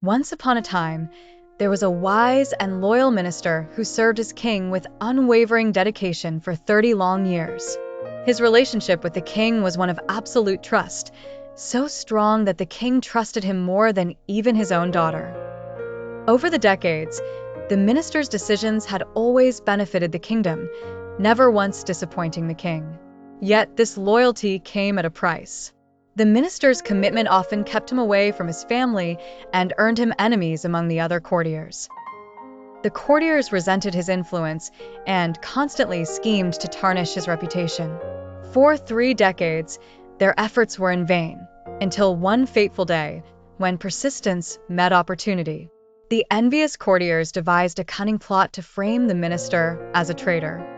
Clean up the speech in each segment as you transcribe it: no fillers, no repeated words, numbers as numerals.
Once upon a time, there was a wise and loyal minister who served as king with unwavering dedication for 30 long years. His relationship with the king was one of absolute trust, so strong that the king trusted him more than even his own daughter. Over the decades, the minister's decisions had always benefited the kingdom, never once disappointing the king. Yet this loyalty came at a price. The minister's commitment often kept him away from his family and earned him enemies among the other courtiers. The courtiers resented his influence and constantly schemed to tarnish his reputation. For 3 decades, their efforts were in vain, until one fateful day, when persistence met opportunity. The envious courtiers devised a cunning plot to frame the minister as a traitor.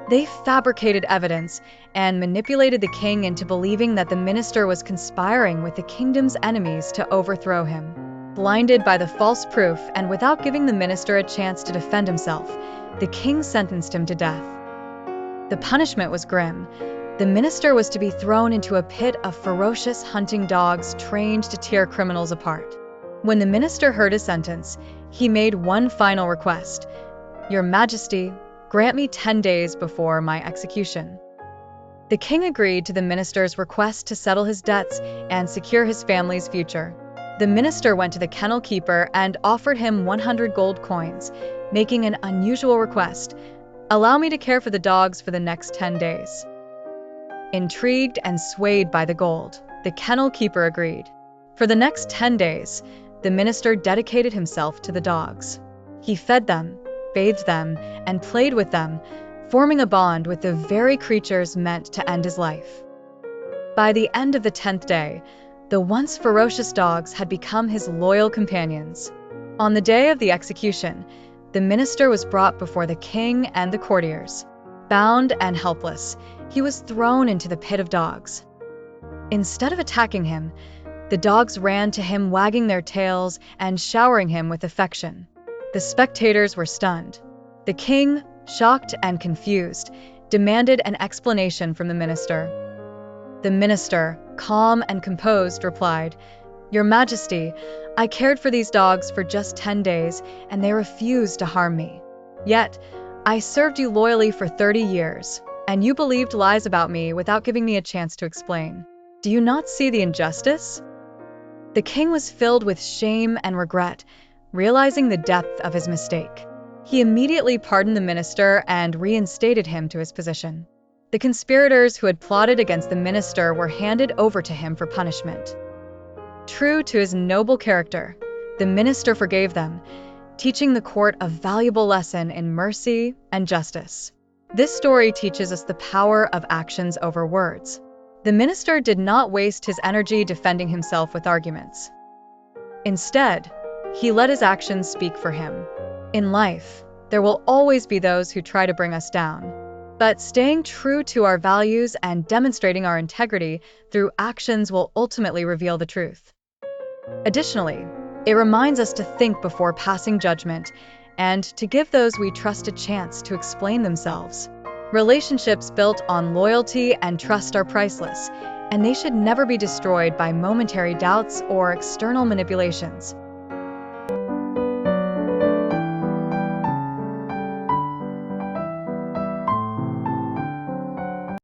They fabricated evidence and manipulated the king into believing that the minister was conspiring with the kingdom's enemies to overthrow him. Blinded by the false proof and without giving the minister a chance to defend himself, the king sentenced him to death. The punishment was grim. The minister was to be thrown into a pit of ferocious hunting dogs trained to tear criminals apart. When the minister heard his sentence, he made one final request: "Your Majesty, grant me 10 days before my execution." The king agreed to the minister's request to settle his debts and secure his family's future. The minister went to the kennel keeper and offered him 100 gold coins, making an unusual request: "Allow me to care for the dogs for the next 10 days." Intrigued and swayed by the gold, the kennel keeper agreed. For the next 10 days, the minister dedicated himself to the dogs. He fed them, bathed them, and played with them, forming a bond with the very creatures meant to end his life. By the end of the 10th day, the once ferocious dogs had become his loyal companions. On the day of the execution, the minister was brought before the king and the courtiers. Bound and helpless, he was thrown into the pit of dogs. Instead of attacking him, the dogs ran to him, wagging their tails and showering him with affection. The spectators were stunned. The king, shocked and confused, demanded an explanation from the minister. The minister, calm and composed, replied, "Your Majesty, I cared for these dogs for just 10 days, and they refused to harm me. Yet, I served you loyally for 30 years, and you believed lies about me without giving me a chance to explain. Do you not see the injustice?" The king was filled with shame and regret, realizing the depth of his mistake. He immediately pardoned the minister and reinstated him to his position. The conspirators who had plotted against the minister were handed over to him for punishment. True to his noble character, the minister forgave them, teaching the court a valuable lesson in mercy and justice. This story teaches us the power of actions over words. The minister did not waste his energy defending himself with arguments. Instead, he let his actions speak for him. In life, there will always be those who try to bring us down. But staying true to our values and demonstrating our integrity through actions will ultimately reveal the truth. Additionally, it reminds us to think before passing judgment and to give those we trust a chance to explain themselves. Relationships built on loyalty and trust are priceless, and they should never be destroyed by momentary doubts or external manipulations.